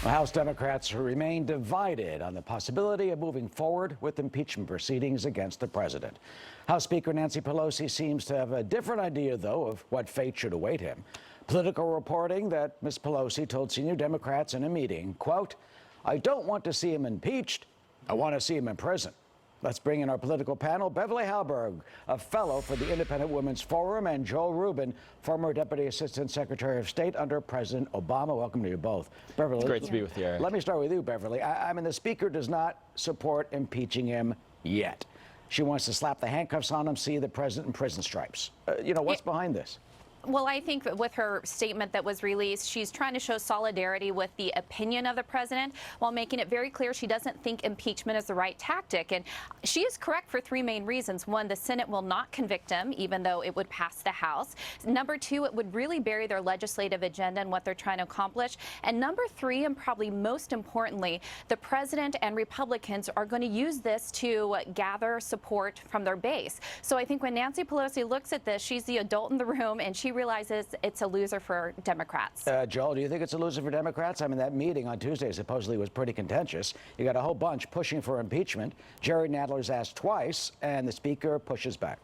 Well, House Democrats remain divided on the possibility of moving forward with impeachment proceedings against the president. House Speaker Nancy Pelosi seems to have a different idea, though, of what fate should await him. Political reporting that Ms. Pelosi told senior Democrats in a meeting, quote, "I don't want to see him impeached. I want to see him in prison." Let's bring in our political panel, Beverly Hallberg, a fellow for the Independent Women's Forum, and Joel Rubin, former Deputy Assistant Secretary of State under President Obama. Welcome to you both. Beverly, it's great to be with you, Eric. Let me start with you, Beverly. I mean, the Speaker does not support impeaching him yet. She wants to slap the handcuffs on him, see the president in prison stripes. What's behind this? Well, I think with her statement that was released, she's trying to show solidarity with the opinion of the president while making it very clear she doesn't think impeachment is the right tactic. And she is correct for three main reasons. One, the Senate will not convict him, even though it would pass the House. Number two, it would really bury their legislative agenda and what they're trying to accomplish. And number three, and probably most importantly, the president and Republicans are going to use this to gather support from their base. So I think when Nancy Pelosi looks at this, she's the adult in the room, and she realizes it's a loser for Democrats. Joel, do you think it's a loser for Democrats? I mean, that meeting on Tuesday supposedly was pretty contentious. You got a whole bunch pushing for impeachment. Jerry Nadler's asked twice, and the Speaker pushes back.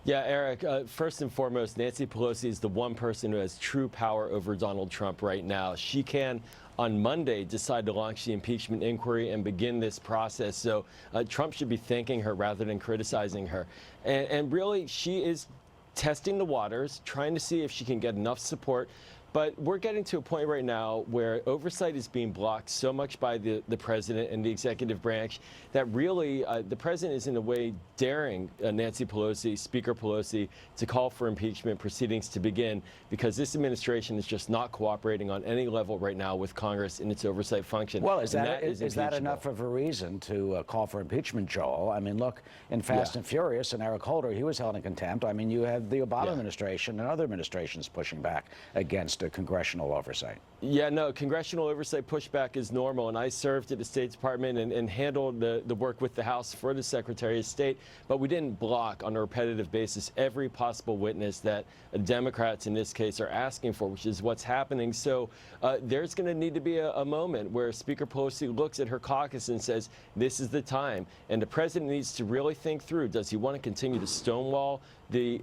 Yeah, Eric, first and foremost, Nancy Pelosi is the one person who has true power over Donald Trump right now. She can, on Monday, decide to launch the impeachment inquiry and begin this process. So Trump should be thanking her rather than criticizing her. And really, she is testing the waters, trying to see if she can get enough support. But we're getting to a point right now where oversight is being blocked so much by the president and the executive branch that really the president is in a way daring Nancy Pelosi, Speaker Pelosi, to call for impeachment proceedings to begin, because this administration is just not cooperating on any level right now with Congress in its oversight function. Well, is that enough of a reason to call for impeachment, Joel? I mean, look, in Fast and Furious, and Eric Holder, he was held in contempt. I mean, you have the Obama administration and other administrations pushing back against congressional oversight. Yeah, no, congressional oversight pushback is normal, and I served at the State Department and handled the work with the House for the Secretary of State, but we didn't block on a repetitive basis every possible witness that Democrats in this case are asking for, which is what's happening. So there's going to need to be a moment where Speaker Pelosi looks at her caucus and says, this is the time, and the president needs to really think through, does he want to continue to stonewall the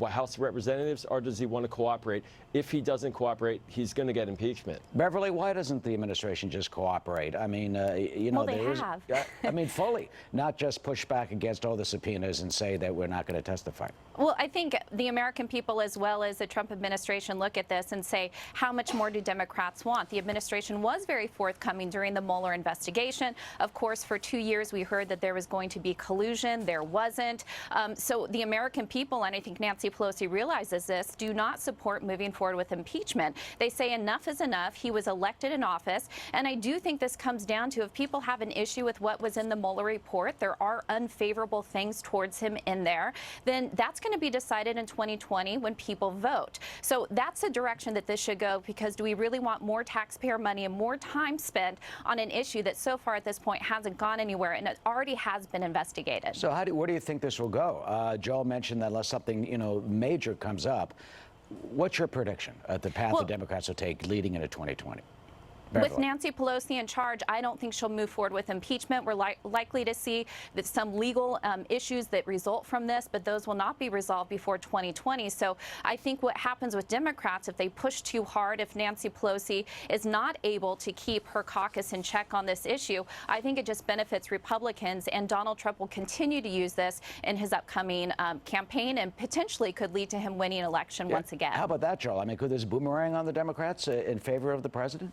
House of Representatives, or does he want to cooperate? If he doesn't cooperate, he's going to get impeachment. Beverly, why doesn't the administration just cooperate? I mean, well, they have. I mean, fully, not just push back against all the subpoenas and say that we're not going to testify. Well, I think the American people, as well as the Trump administration, look at this and say, how much more do Democrats want? The administration was very forthcoming during the Mueller investigation. Of course, for 2 years, we heard that there was going to be collusion. There wasn't. So the American people, and I think Nancy Pelosi realizes this, do not support moving forward with impeachment. They say enough is enough. He was elected in office. And I do think this comes down to, if people have an issue with what was in the Mueller report, there are unfavorable things towards him in there, then that's going to be decided in 2020 when people vote. So that's the direction that this should go, because do we really want more taxpayer money and more time spent on an issue that so far at this point hasn't gone anywhere and it already has been investigated? So where do you think this will go? Joel mentioned that unless something major comes up, what's your prediction of the path the Democrats will take leading into 2020? Beverly. With Nancy Pelosi in charge, I don't think she'll move forward with impeachment. We're likely to see that some legal issues that result from this, but those will not be resolved before 2020. So I think what happens with Democrats, if they push too hard, if Nancy Pelosi is not able to keep her caucus in check on this issue, I think it just benefits Republicans, and Donald Trump will continue to use this in his upcoming campaign and potentially could lead to him winning an election once again. How about that, Joel? I mean, could this boomerang on the Democrats in favor of the president?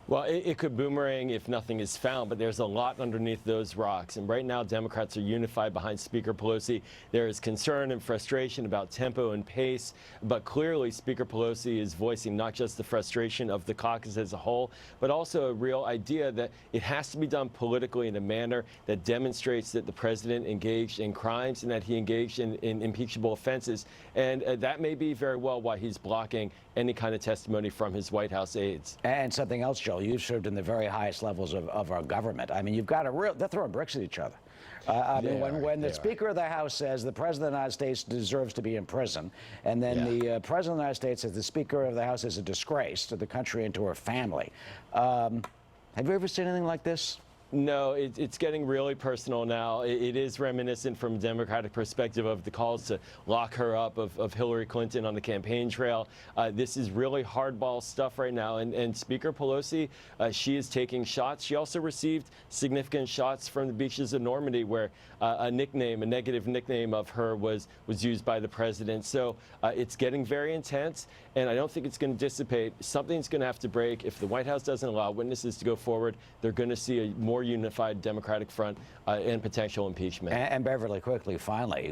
Well, it could boomerang if nothing is found, but there's a lot underneath those rocks. And right now, Democrats are unified behind Speaker Pelosi. There is concern and frustration about tempo and pace, but clearly Speaker Pelosi is voicing not just the frustration of the caucus as a whole, but also a real idea that it has to be done politically in a manner that demonstrates that the president engaged in crimes and that he engaged in impeachable offenses. And that may be very well why he's blocking any kind of testimony from his White House aides. And something else, Joe. Beverly, you've served in the very highest levels of our government. I mean, you've got they're throwing bricks at each other. I mean, when the Speaker of the House says the President of the United States deserves to be in prison, and then the President of the United States says the Speaker of the House is a disgrace to the country and to her family. Have you ever seen anything like this? No, it's getting really personal now. It is reminiscent from a Democratic perspective of the calls to lock her up of Hillary Clinton on the campaign trail. This is really hardball stuff right now. And Speaker Pelosi, she is taking shots. She also received significant shots from the beaches of Normandy, where a negative nickname of her was used by the president. So it's getting very intense, and I don't think it's going to dissipate. Something's going to have to break. If the White House doesn't allow witnesses to go forward, they're going to see a more unified Democratic front and potential impeachment. And Beverly, quickly, finally,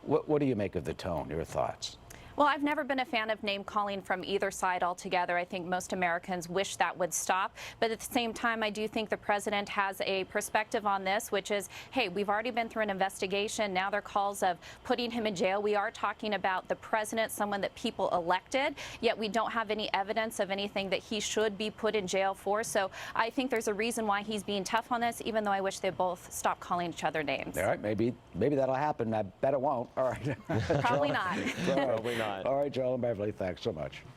what do you make of the tone? Your thoughts? Well, I've never been a fan of name calling from either side altogether. I think most Americans wish that would stop. But at the same time, I do think the president has a perspective on this, which is, hey, we've already been through an investigation. Now there are calls of putting him in jail. We are talking about the president, someone that people elected, yet we don't have any evidence of anything that he should be put in jail for. So I think there's a reason why he's being tough on this, even though I wish they both stop calling each other names. All right, maybe that'll happen. I bet it won't. All right. Probably not. Probably not. All right, Joel and Beverly, thanks so much.